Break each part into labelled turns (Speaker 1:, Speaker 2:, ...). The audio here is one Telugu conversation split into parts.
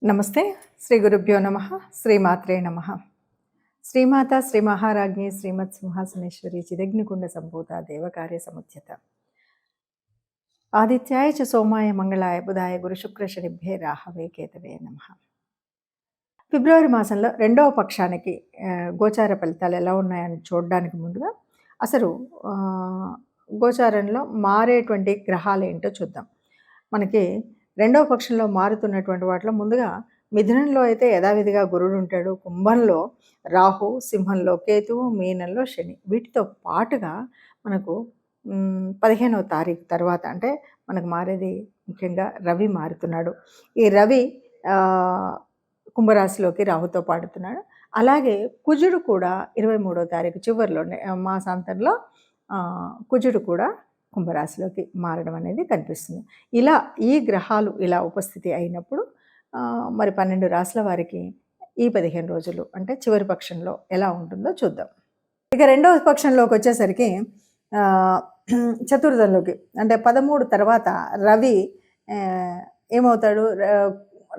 Speaker 1: నమస్తే. శ్రీ గురుభ్యో నమః. శ్రీమాత్రే నమః. శ్రీమాత శ్రీ మహారాజ్ఞి శ్రీమత్ సింహాసనేశ్వరి చిదగ్నికుండ సంభూత దేవకార్య సముద్యత ఆదిత్యాయ చ సోమాయ మంగళాయ బుధాయ గురు శుక్ర శనిభ్యే రాహవే కేతవే నమః. ఫిబ్రవరి మాసంలో రెండవ పక్షానికి గోచార ఫలితాలు ఎలా ఉన్నాయని చూడడానికి ముందుగా అసలు గోచారంలో మారేటువంటి గ్రహాలు ఏంటో చూద్దాం. మనకి రెండవ పక్షంలో మారుతున్నటువంటి వాటిలో ముందుగా మిథునంలో అయితే యథావిధిగా గురుడు ఉంటాడు, కుంభంలో రాహు, సింహంలో కేతువు, మీనంలో శని. వీటితో పాటుగా మనకు 15వ తారీఖు తర్వాత అంటే మనకు మారేది ముఖ్యంగా రవి మారుతున్నాడు. ఈ రవి కుంభరాశిలోకి రాహుతో పాడుతున్నాడు. అలాగే కుజుడు కూడా 23వ తారీఖు చివరిలోనే మాసాంతంలో కుజుడు కూడా కుంభరాశిలోకి మారడం అనేది కనిపిస్తుంది. ఇలా ఈ గ్రహాలు ఇలా ఉపస్థితి అయినప్పుడు మరి 12 రాశుల వారికి ఈ 15 రోజులు అంటే చివరి పక్షంలో ఎలా ఉంటుందో చూద్దాం. ఇక రెండవ పక్షంలోకి వచ్చేసరికి చతుర్థంలోకి అంటే 13 తర్వాత రవి ఏమవుతాడు,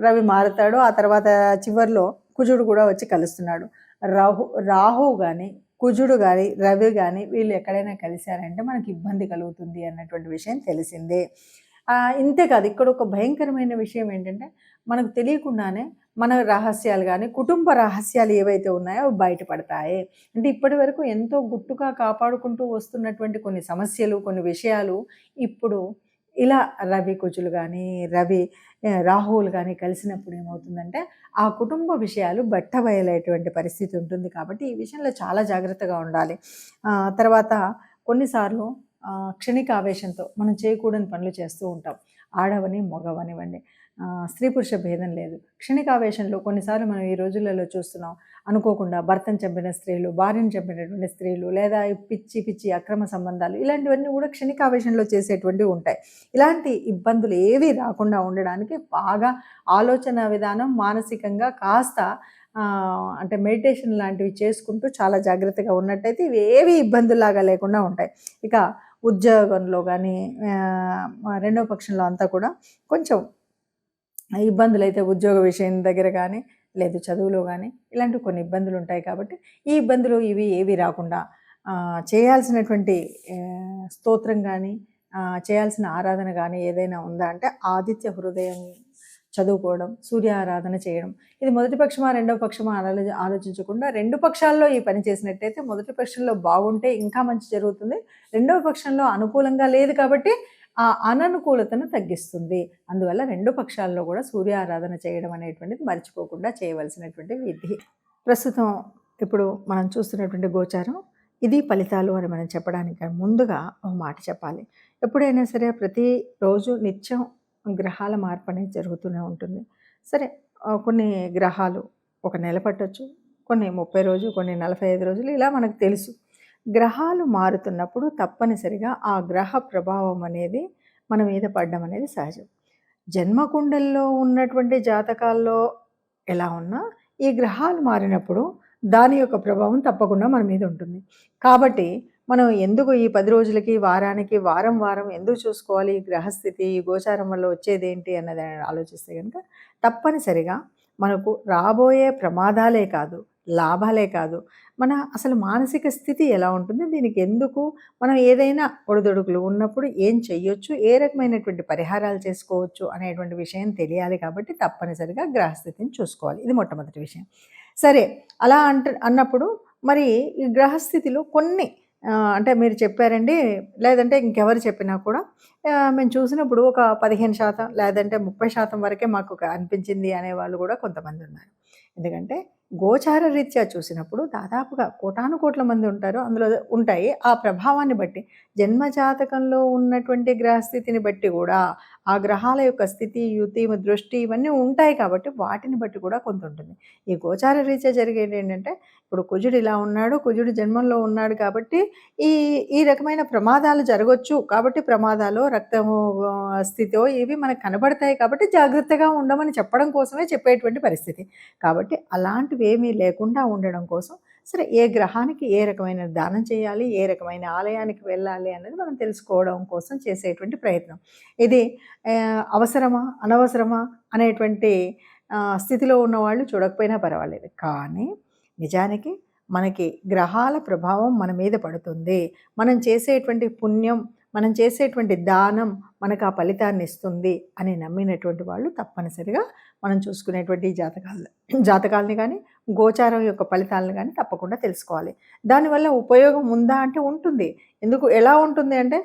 Speaker 1: రవి మారుతాడు. ఆ తర్వాత చివరిలో కుజుడు కూడా వచ్చి కలుస్తున్నాడు. రాహు కానీ కుజుడు కానీ రవి కానీ వీళ్ళు ఎక్కడైనా కలిశారంటే మనకి ఇబ్బంది కలుగుతుంది అన్నటువంటి విషయం తెలిసిందే. ఇంతేకాదు, ఇక్కడ ఒక భయంకరమైన విషయం ఏంటంటే మనకు తెలియకుండానే మన రహస్యాలు కానీ కుటుంబ రహస్యాలు ఏవైతే ఉన్నాయో అవి బయటపడతాయి. అంటే ఇప్పటి వరకు ఎంతో గుట్టుగా కాపాడుకుంటూ వస్తున్నటువంటి కొన్ని సమస్యలు, కొన్ని విషయాలు ఇప్పుడు ఇలా రవి కుజులు కానీ రాహువులు కానీ కలిసినప్పుడు ఏమవుతుందంటే ఆ కుటుంబ విషయాలు బట్టబయలైనటువంటి పరిస్థితి ఉంటుంది. కాబట్టి ఈ విషయంలో చాలా జాగ్రత్తగా ఉండాలి. తర్వాత కొన్నిసార్లు క్షణిక ఆవేశంతో మనం చేయకూడని పనులు చేస్తూ ఉంటాం. ఆడవని మగవనివ్వండి, స్త్రీ పురుష భేదం లేదు. క్షణికావేశంలో కొన్నిసార్లు మనం ఈ రోజులలో చూస్తున్నాం, అనుకోకుండా భర్తను చంపిన స్త్రీలు, భార్యను చంపినటువంటి స్త్రీలు, లేదా పిచ్చి అక్రమ సంబంధాలు, ఇలాంటివన్నీ కూడా క్షణికావేశంలో చేసేటువంటివి ఉంటాయి. ఇలాంటి ఇబ్బందులు ఏవి రాకుండా ఉండడానికి బాగా ఆలోచన విధానం మానసికంగా కాస్త అంటే మెడిటేషన్ లాంటివి చేసుకుంటూ చాలా జాగ్రత్తగా ఉన్నట్టయితే ఇవి ఏవి ఇబ్బందులాగా లేకుండా ఉంటాయి. ఇక ఉద్యోగంలో కానీ రెండవ పక్షంలో అంతా కూడా కొంచెం ఇబ్బందులు అయితే ఉద్యోగ విషయం దగ్గర కానీ లేదు చదువులో కానీ ఇలాంటివి కొన్ని ఇబ్బందులు ఉంటాయి. కాబట్టి ఈ ఇబ్బందులు ఇవి ఏవి రాకుండా చేయాల్సినటువంటి స్తోత్రం కానీ చేయాల్సిన ఆరాధన కానీ ఏదైనా ఉందా అంటే ఆదిత్య హృదయం చదువుకోవడం, సూర్య ఆరాధన చేయడం. ఇది మొదటి పక్షమా రెండవ పక్షమా ఆలోచించకుండా రెండు పక్షాల్లో ఈ పని చేసినట్టయితే మొదటి పక్షంలో బాగుంటే ఇంకా మంచి జరుగుతుంది. రెండవ పక్షంలో అనుకూలంగా లేదు కాబట్టి ఆ అననుకూలతను తగ్గిస్తుంది. అందువల్ల రెండు పక్షాల్లో కూడా సూర్య ఆరాధన చేయడం అనేటువంటిది మర్చిపోకుండా చేయవలసినటువంటి విధి. ప్రస్తుతం ఇప్పుడు మనం చూస్తున్నటువంటి గోచారం ఇది ఫలితాలు అని మనం చెప్పడానికి ముందుగా ఒక మాట చెప్పాలి. ఎప్పుడైనా సరే ప్రతిరోజు నిత్యం గ్రహాల మార్పు అనేది జరుగుతూనే ఉంటుంది. సరే, కొన్ని గ్రహాలు ఒక నెల పట్టొచ్చు, కొన్ని 30 రోజులు, కొన్ని 45 రోజులు, ఇలా మనకు తెలుసు. గ్రహాలు మారుతున్నప్పుడు తప్పనిసరిగా ఆ గ్రహ ప్రభావం అనేది మన మీద పడడం అనేది సహజం. జన్మకుండల్లో ఉన్నటువంటి జాతకాల్లో ఎలా ఉన్నా ఈ గ్రహాలు మారినప్పుడు దాని యొక్క ప్రభావం తప్పకుండా మన మీద ఉంటుంది. కాబట్టి మనం ఎందుకు ఈ 10 రోజులకి, వారానికి, వారం ఎందుకు చూసుకోవాలి? ఈ గ్రహస్థితి, ఈ గోచారం వల్ల వచ్చేదేంటి అన్నది ఆలోచిస్తే కనుక తప్పనిసరిగా మనకు రాబోయే ప్రమాదాలే కాదు, లాభాలే కాదు, మన అసలు మానసిక స్థితి ఎలా ఉంటుంది, దీనికి ఎందుకు మనం ఏదైనా ఒడిదుడుకులు ఉన్నప్పుడు ఏం చెయ్యొచ్చు, ఏ రకమైనటువంటి పరిహారాలు చేసుకోవచ్చు అనేటువంటి విషయం తెలియాలి. కాబట్టి తప్పనిసరిగా గ్రహస్థితిని చూసుకోవాలి. ఇది మొట్టమొదటి విషయం. సరే, అలా అన్నప్పుడు మరి ఈ గ్రహస్థితిలో కొన్ని అంటే మీరు చెప్పారండి, లేదంటే ఇంకెవరు చెప్పినా కూడా మేము చూసినప్పుడు ఒక 15% లేదంటే 30% వరకే మాకు అనిపించింది అనేవాళ్ళు కూడా కొంతమంది ఉన్నారు. ఎందుకంటే గోచార రీత్యా చూసినప్పుడు దాదాపుగా కోటానుకోట్ల మంది ఉంటారు, అందులో ఉంటాయి. ఆ ప్రభావాన్ని బట్టి జన్మజాతకంలో ఉన్నటువంటి గ్రహస్థితిని బట్టి కూడా ఆ గ్రహాల యొక్క స్థితి, యుతి, దృష్టి ఇవన్నీ ఉంటాయి. కాబట్టి వాటిని బట్టి కూడా కొంత ఉంటుంది. ఈ గోచార రీత్యా జరిగేది ఏంటంటే ఇప్పుడు కుజుడు ఇలా ఉన్నాడు, కుజుడు జన్మంలో ఉన్నాడు కాబట్టి ఈ ఈ రకమైన ప్రమాదాలు జరగవచ్చు. కాబట్టి ప్రమాదాలు, రక్తము స్థితో ఇవి మనకు కనబడతాయి. కాబట్టి జాగ్రత్తగా ఉండమని చెప్పడం కోసమే చెప్పేటువంటి పరిస్థితి. కాబట్టి అలాంటివి ఏమీ లేకుండా ఉండడం కోసం సరే ఏ గ్రహానికి ఏ రకమైన దానం చేయాలి, ఏ రకమైన ఆలయానికి వెళ్ళాలి అనేది మనం తెలుసుకోవడం కోసం చేసేటువంటి ప్రయత్నం. ఇది అవసరమా అనవసరమా అనేటువంటి స్థితిలో ఉన్నవాళ్ళు చూడకపోయినా పర్వాలేదు. కానీ నిజానికి మనకి గ్రహాల ప్రభావం మన మీద పడుతుంది. మనం చేసేటువంటి పుణ్యం, మనం చేసేటువంటి దానం మనకు ఆ ఫలితాన్ని ఇస్తుంది అని నమ్మినటువంటి వాళ్ళు తప్పనిసరిగా మనం చూసుకునేటువంటి జాతకాలని కానీ, గోచారం యొక్క ఫలితాలను కానీ తప్పకుండా తెలుసుకోవాలి. దానివల్ల ఉపయోగం ఉందా అంటే ఉంటుంది. ఎలా ఉంటుంది అంటే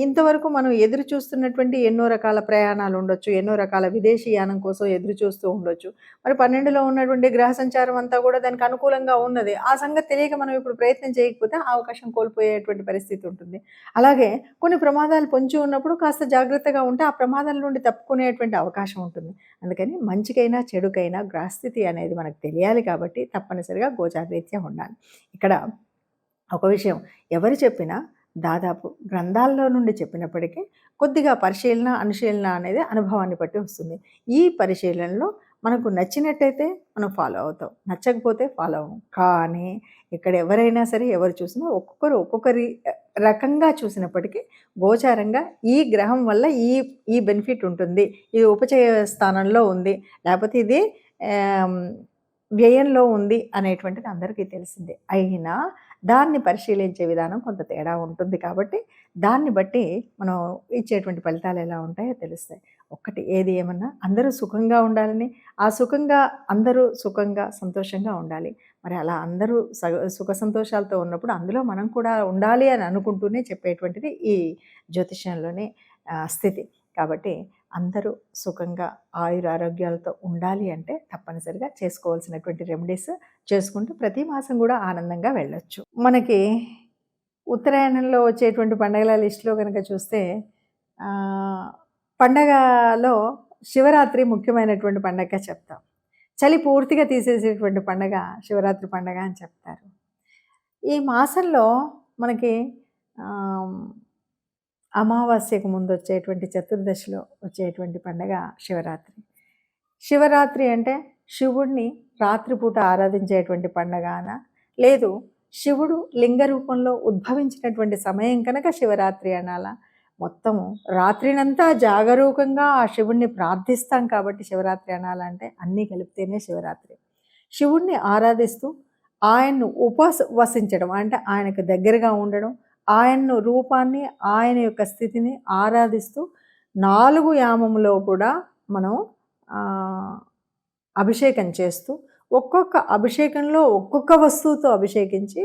Speaker 1: ఇంతవరకు మనం ఎదురు చూస్తున్నటువంటి ఎన్నో రకాల ప్రయాణాలు ఉండొచ్చు, ఎన్నో రకాల విదేశీ యానం కోసం ఎదురు చూస్తూ ఉండొచ్చు. మరి 12లో ఉన్నటువంటి గ్రహ సంచారం అంతా కూడా దానికి అనుకూలంగా ఉన్నది. ఆ సంగతి తెలియక మనం ఇప్పుడు ప్రయత్నం చేయకపోతే ఆ అవకాశం కోల్పోయేటువంటి పరిస్థితి ఉంటుంది. అలాగే కొన్ని ప్రమాదాలు పొంచి ఉన్నప్పుడు కాస్త జాగ్రత్తగా ఉంటే ఆ ప్రమాదాల నుండి తప్పుకునేటువంటి అవకాశం ఉంటుంది. అందుకని మంచికైనా చెడుకైనా గ్రహస్థితి అనేది మనకు తెలియాలి కాబట్టి తప్పనిసరిగా గోచారరీత్యా ఉండాలి. ఇక్కడ ఒక విషయం ఎవరు చెప్పినా దాదాపు గ్రంథాల్లో నుండి చెప్పినప్పటికీ కొద్దిగా పరిశీలన, అనుశీలన అనేది అనుభవాన్ని బట్టి వస్తుంది. ఈ పరిశీలనలో మనకు నచ్చినట్టయితే మనం ఫాలో అవుతాం, నచ్చకపోతే ఫాలో అవ్వం. కానీ ఇక్కడ ఎవరైనా సరే ఎవరు చూసినా ఒక్కొక్కరి రకంగా చూసినప్పటికీ గోచారంగా ఈ గ్రహం వల్ల ఈ బెనిఫిట్ ఉంటుంది, ఇది ఉపచయ స్థానంలో ఉంది, లేకపోతే ఇది వ్యయంలో ఉంది అనేటువంటిది అందరికీ తెలిసిందే. అయినా దాన్ని పరిశీలించే విధానం కొంత తేడా ఉంటుంది కాబట్టి దాన్ని బట్టి మనం ఇచ్చేటువంటి ఫలితాలు ఎలా ఉంటాయో తెలుస్తాయి. ఒక్కటి ఏది ఏమన్నా అందరూ సుఖంగా ఉండాలని, అందరూ సుఖంగా సంతోషంగా ఉండాలి. మరి అలా అందరూ సుఖ సంతోషాలతో ఉన్నప్పుడు అందులో మనం కూడా ఉండాలి అని అనుకుంటూనే చెప్పేటువంటిది ఈ జ్యోతిష్యంలోని స్థితి. కాబట్టి అందరూ సుఖంగా ఆయురారోగ్యాలతో ఉండాలి అంటే తప్పనిసరిగా చేసుకోవాల్సినటువంటి రెమెడీస్ చేసుకుంటూ ప్రతి మాసం కూడా ఆనందంగా వెళ్ళొచ్చు. మనకి ఉత్తరాయణంలో వచ్చేటువంటి పండగల లిస్టులో కనుక చూస్తే పండగలో శివరాత్రి ముఖ్యమైనటువంటి పండగగా చెప్తాం. చలి పూర్తిగా తీసేసేటువంటి పండగ శివరాత్రి పండగ అని చెప్తారు. ఈ మాసంలో మనకి అమావాస్యకు ముందు వచ్చేటువంటి చతుర్దశిలో వచ్చేటువంటి పండగ శివరాత్రి. శివరాత్రి అంటే శివుడిని రాత్రిపూట ఆరాధించేటువంటి పండగన, లేదు శివుడు లింగ రూపంలో ఉద్భవించినటువంటి సమయం కనుక శివరాత్రి అనాలా. మొత్తము రాత్రినంతా జాగరూకంగా ఆ శివుణ్ణి ప్రార్థిస్తాం కాబట్టి శివరాత్రి అనాలంటే అన్నీ కలిపితేనే శివరాత్రి. శివుణ్ణి ఆరాధిస్తూ ఆయన్ను ఉపవసించడం అంటే ఆయనకు దగ్గరగా ఉండడం, ఆయన రూపాన్ని, ఆయన యొక్క స్థితిని ఆరాధిస్తూ 4 యామములో కూడా మనం అభిషేకం చేస్తూ ఒక్కొక్క అభిషేకంలో ఒక్కొక్క వస్తువుతో అభిషేకించి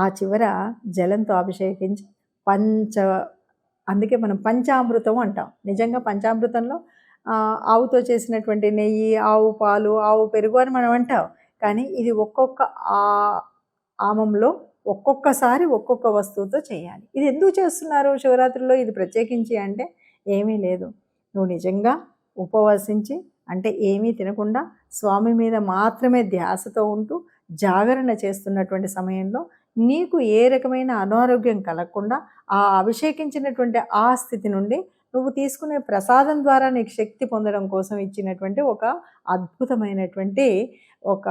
Speaker 1: ఆ చివర జలంతో అభిషేకించి అందుకే మనం పంచామృతం అంటాం. నిజంగా పంచామృతంలో ఆవుతో చేసినటువంటి నెయ్యి, ఆవు పాలు, ఆవు పెరుగు అని మనం అంటాం. కానీ ఇది ఒక్కొక్క ఆమంలో ఒక్కొక్కసారి ఒక్కొక్క వస్తువుతో చేయాలి. ఇది ఎందుకు చేస్తున్నారు శివరాత్రిలో ఇది ప్రత్యేకించి అంటే ఏమీ లేదు. నువ్వు నిజంగా ఉపవసించి అంటే ఏమీ తినకుండా స్వామి మీద మాత్రమే ధ్యాసతో ఉంటూ జాగరణ చేస్తున్నటువంటి సమయంలో నీకు ఏ రకమైన అనారోగ్యం కలగకుండా ఆ అభిషేకించినటువంటి ఆ స్థితి నుండి నువ్వు తీసుకునే ప్రసాదం ద్వారా నీకు శక్తి పొందడం కోసం ఇచ్చినటువంటి ఒక అద్భుతమైనటువంటి ఒక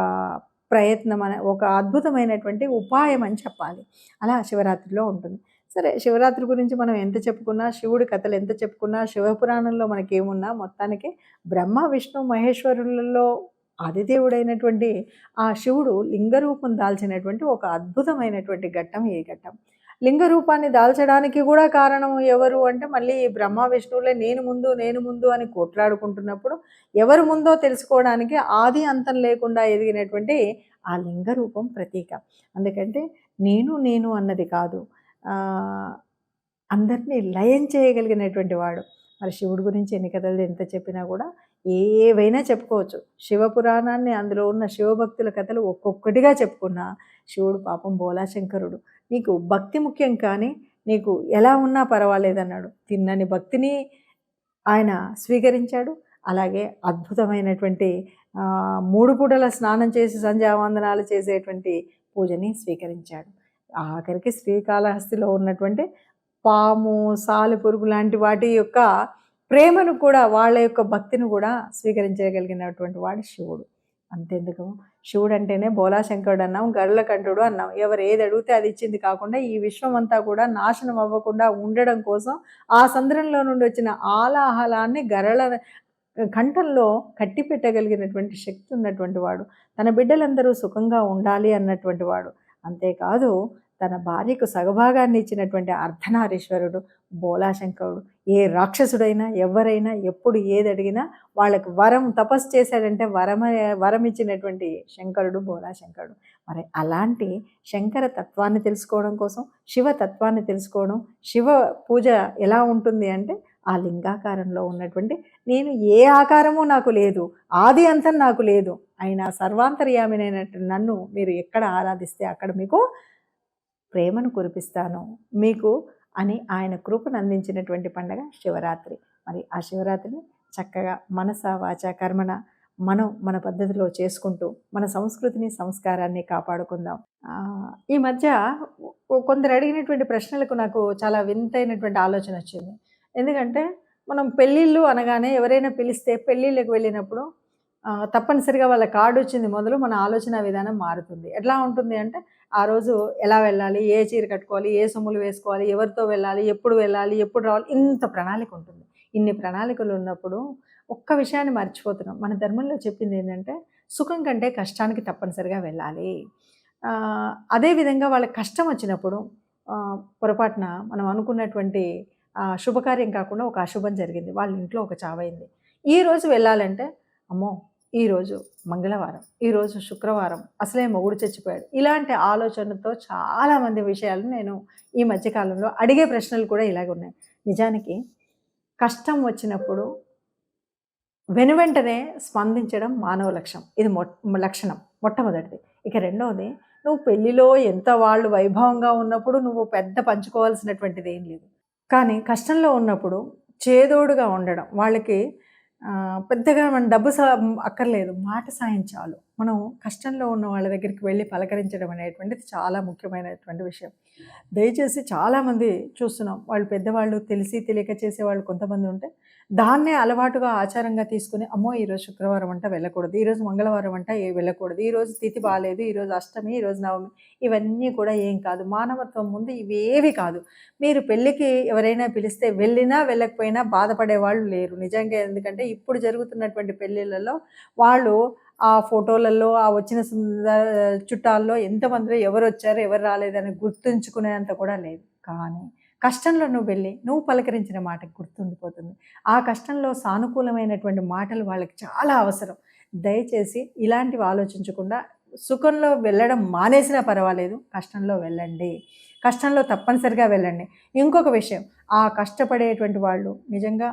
Speaker 1: ప్రయత్నం ఒక అద్భుతమైనటువంటి ఉపాయం అని చెప్పాలి. అలా శివరాత్రిలో ఉంటుంది. సరే, శివరాత్రి గురించి మనం ఎంత చెప్పుకున్నా, శివుడి కథలు ఎంత చెప్పుకున్నా, శివపురాణంలో మనకేమున్నా మొత్తానికి బ్రహ్మ విష్ణు మహేశ్వరులలో ఆదిదేవుడైనటువంటి ఆ శివుడు లింగరూపం దాల్చినటువంటి ఒక అద్భుతమైనటువంటి ఘట్టం ఈ ఘట్టం. లింగ రూపాన్ని దాల్చడానికి కూడా కారణం ఎవరు అంటే మళ్ళీ బ్రహ్మ విష్ణువులే నేను ముందు అని కొట్లాడుకుంటున్నప్పుడు ఎవరు ముందో తెలుసుకోవడానికి ఆది అంతం లేకుండా ఎదిగినటువంటి ఆ లింగ రూపం ప్రతీక. అందుకంటే నేను అన్నది కాదు, అందరినీ లయం చేయగలిగినటువంటి వాడు. మరి శివుడి గురించి ఎన్ని కథలు ఎంత చెప్పినా కూడా ఏవైనా చెప్పుకోవచ్చు. శివపురాణాన్ని అందులో ఉన్న శివభక్తుల కథలు ఒక్కొక్కటిగా చెప్పుకున్నా శివుడు పాపం బోలాశంకరుడు. నీకు భక్తి ముఖ్యం కానీ నీకు ఎలా ఉన్నా పర్వాలేదన్నాడు. తిన్నని భక్తిని ఆయన స్వీకరించాడు. అలాగే అద్భుతమైనటువంటి 3 పూటల స్నానం చేసి సంధ్యావందనాలు చేసేటువంటి పూజని స్వీకరించాడు. ఆఖరికి శ్రీకాళహస్తిలో ఉన్నటువంటి పాము, సాలెపురుగు లాంటి వాటి యొక్క ప్రేమను కూడా, వాళ్ళ యొక్క భక్తిని కూడా స్వీకరించగలిగినటువంటి వాడు శివుడు. అంతెందుకు, శివుడు అంటేనే బోలాశంకరుడు అన్నాం, గరులకంఠుడు అన్నాం. ఎవరు ఏది అడిగితే అది ఇచ్చింది కాకుండా ఈ విశ్వం అంతా కూడా నాశనం అవ్వకుండా ఉండడం కోసం ఆ సంద్రంలో నుండి వచ్చిన ఆలాహలాన్ని కంఠంలో కట్టి పెట్టగలిగినటువంటి శక్తి ఉన్నటువంటి వాడు, తన బిడ్డలందరూ సుఖంగా ఉండాలి అన్నటువంటి వాడు. అంతేకాదు తన భార్యకు సగభాగాన్ని ఇచ్చినటువంటి అర్ధనారీశ్వరుడు బోలాశంకరుడు. ఏ రాక్షసుడైనా ఎవరైనా ఎప్పుడు ఏది అడిగినా వాళ్ళకి వరం తపస్సు చేశాడంటే వరం ఇచ్చినటువంటి శంకరుడు బోలాశంకరుడు. మరి అలాంటి శంకర తత్వాన్ని తెలుసుకోవడం కోసం, శివ తత్వాన్ని తెలుసుకోవడం, శివ పూజ ఎలా ఉంటుంది అంటే ఆ లింగాకారంలో ఉన్నటువంటి నేను ఏ ఆకారము నాకు లేదు, ఆది అంతం నాకు లేదు, అయినా సర్వాంతర్యామినైనటువంటి నన్ను మీరు ఎక్కడ ఆరాధిస్తే అక్కడ మీకు ప్రేమను కురిపిస్తాను మీకు అని ఆయన కృపను అందించినటువంటి పండగ శివరాత్రి. మరి ఆ శివరాత్రిని చక్కగా మనస వాచ కర్మణ మనం మన పద్ధతిలో చేసుకుంటూ మన సంస్కృతిని సంస్కారాన్ని కాపాడుకుందాం. ఈ మధ్య కొందరు అడిగినటువంటి ప్రశ్నలకు నాకు చాలా వింతైనటువంటి ఆలోచన వచ్చింది. ఎందుకంటే మనం పెళ్ళిళ్ళు అనగానే ఎవరైనా పిలిస్తే పెళ్ళిళ్ళకి వెళ్ళినప్పుడు తప్పనిసరిగా వాళ్ళ కార్డు వచ్చింది మొదలు మన ఆలోచన విధానం మారుతుంది. ఎట్లా ఉంటుంది అంటే ఆ రోజు ఎలా వెళ్ళాలి, ఏ చీర కట్టుకోవాలి, ఏ సొమ్ములు వేసుకోవాలి, ఎవరితో వెళ్ళాలి, ఎప్పుడు వెళ్ళాలి, ఎప్పుడు రావాలి, ఇంత ప్రణాళిక ఉంటుంది. ఇన్ని ప్రణాళికలు ఉన్నప్పుడు ఒక్క విషయాన్ని మర్చిపోతున్నాం. మన ధర్మంలో చెప్పింది ఏంటంటే సుఖం కంటే కష్టానికి తప్పనిసరిగా వెళ్ళాలి. అదేవిధంగా వాళ్ళకి కష్టం వచ్చినప్పుడు పొరపాటున మనం అనుకున్నటువంటి శుభకార్యం కాకుండా ఒక అశుభం జరిగింది, వాళ్ళ ఇంట్లో ఒక చావైంది. ఈరోజు వెళ్ళాలంటే అమ్మో ఈరోజు మంగళవారం, ఈరోజు శుక్రవారం, అసలే మొగుడు చచ్చిపోయాడు, ఇలాంటి ఆలోచనతో చాలామంది విషయాలు నేను ఈ మధ్యకాలంలో అడిగే ప్రశ్నలు కూడా ఇలాగ ఉన్నాయి. నిజానికి కష్టం వచ్చినప్పుడు వెనువెంటనే స్పందించడం మానవ లక్ష్యం. ఇది లక్షణం మొట్టమొదటిది. ఇక రెండవది, నువ్వు పెళ్ళిలో ఎంత వాళ్ళు వైభవంగా ఉన్నప్పుడు నువ్వు పెద్ద పంచుకోవాల్సినటువంటిది ఏం లేదు. కానీ కష్టంలో ఉన్నప్పుడు చేదోడుగా ఉండడం, వాళ్ళకి పెద్దగా మన డబ్బు అక్కర్లేదు, మాట సాయం చాలు. మనం కష్టంలో ఉన్న వాళ్ళ దగ్గరికి వెళ్ళి పలకరించడం అనేటువంటిది చాలా ముఖ్యమైనటువంటి విషయం. దయచేసి చాలామంది చూస్తున్నాం, వాళ్ళు పెద్దవాళ్ళు తెలిసి తెలియక చేసేవాళ్ళు కొంతమంది ఉంటే దాన్నే అలవాటుగా ఆచారంగా తీసుకుని అమ్మో ఈరోజు శుక్రవారం అంట వెళ్ళకూడదు, ఈరోజు మంగళవారం అంట వెళ్ళకూడదు, ఈరోజు తిథి బాగాలేదు, ఈరోజు అష్టమి, ఈరోజు నవమి, ఇవన్నీ కూడా ఏం కాదు. మానవత్వం ముందు ఇవేవి కాదు. మీరు పెళ్ళికి ఎవరైనా పిలిస్తే వెళ్ళినా వెళ్ళకపోయినా బాధపడే వాళ్ళు లేరు నిజంగా. ఎందుకంటే ఇప్పుడు జరుగుతున్నటువంటి పెళ్ళిళ్ళలో వాళ్ళు ఆ ఫోటోలలో ఆ వచ్చిన చుట్టాల్లో ఎంతమందిలో ఎవరు వచ్చారు ఎవరు రాలేదని గుర్తుంచుకునేంత కూడా లేదు. కానీ కష్టంలో నువ్వు వెళ్ళి నువ్వు పలకరించిన మాటకు గుర్తుండిపోతుంది. ఆ కష్టంలో సానుకూలమైనటువంటి మాటలు వాళ్ళకి చాలా అవసరం. దయచేసి ఇలాంటివి ఆలోచించకుండా సుఖంలో వెళ్ళడం మానేసినా పర్వాలేదు, కష్టంలో వెళ్ళండి, కష్టంలో తప్పనిసరిగా వెళ్ళండి. ఇంకొక విషయం, ఆ కష్టపడేటువంటి వాళ్ళు నిజంగా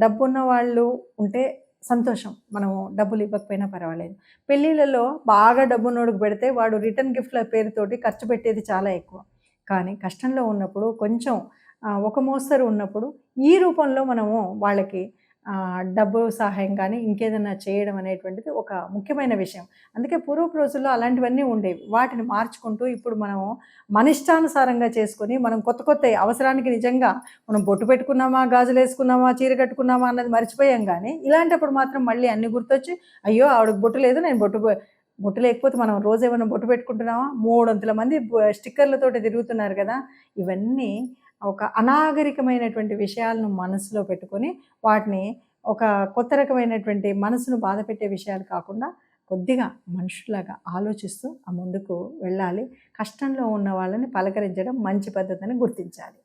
Speaker 1: డబ్బున్న వాళ్ళు ఉంటే సంతోషం, మనము డబ్బులు ఇవ్వకపోయినా పర్వాలేదు. పెళ్ళిళ్ళలో బాగా డబ్బున్నోడికి పెడితే వాడు రిటర్న్ గిఫ్ట్ల పేరుతోటి ఖర్చు పెట్టేది చాలా ఎక్కువ. కానీ కష్టంలో ఉన్నప్పుడు కొంచెం ఒక మోస్తరు ఉన్నప్పుడు ఈ రూపంలో మనము వాళ్ళకి డబ్బు సహాయం కానీ ఇంకేదన్నా చేయడం అనేటువంటిది ఒక ముఖ్యమైన విషయం. అందుకే పూర్వపు రోజుల్లో అలాంటివన్నీ ఉండేవి. వాటిని మార్చుకుంటూ ఇప్పుడు మనము మన ఇష్టానుసారంగా చేసుకొని మనం కొత్త కొత్త అవసరానికి నిజంగా మనం బొట్టు పెట్టుకున్నామా, గాజులు వేసుకున్నామా, చీర కట్టుకున్నామా అన్నది మర్చిపోయాం. కానీ ఇలాంటప్పుడు మాత్రం మళ్ళీ అన్ని గుర్తొచ్చి అయ్యో ఆవిడకి బొట్టు లేదు, నేను బొట్టు లేకపోతే మనం రోజు ఏమైనా బొట్టు పెట్టుకుంటున్నామా, 300 మంది స్టిక్కర్లతోటి తిరుగుతున్నారు కదా. ఇవన్నీ ఒక అనాగరికమైనటువంటి విషయాలను మనసులో పెట్టుకొని వాటిని ఒక కొత్త రకమైనటువంటి మనసును బాధపెట్టే విషయాలు కాకుండా కొద్దిగా మనుషులాగా ఆలోచిస్తూ ఆ ముందుకు వెళ్ళాలి. కష్టంలో ఉన్న వాళ్ళని పలకరించడం మంచి పద్ధతిని గుర్తించాలి.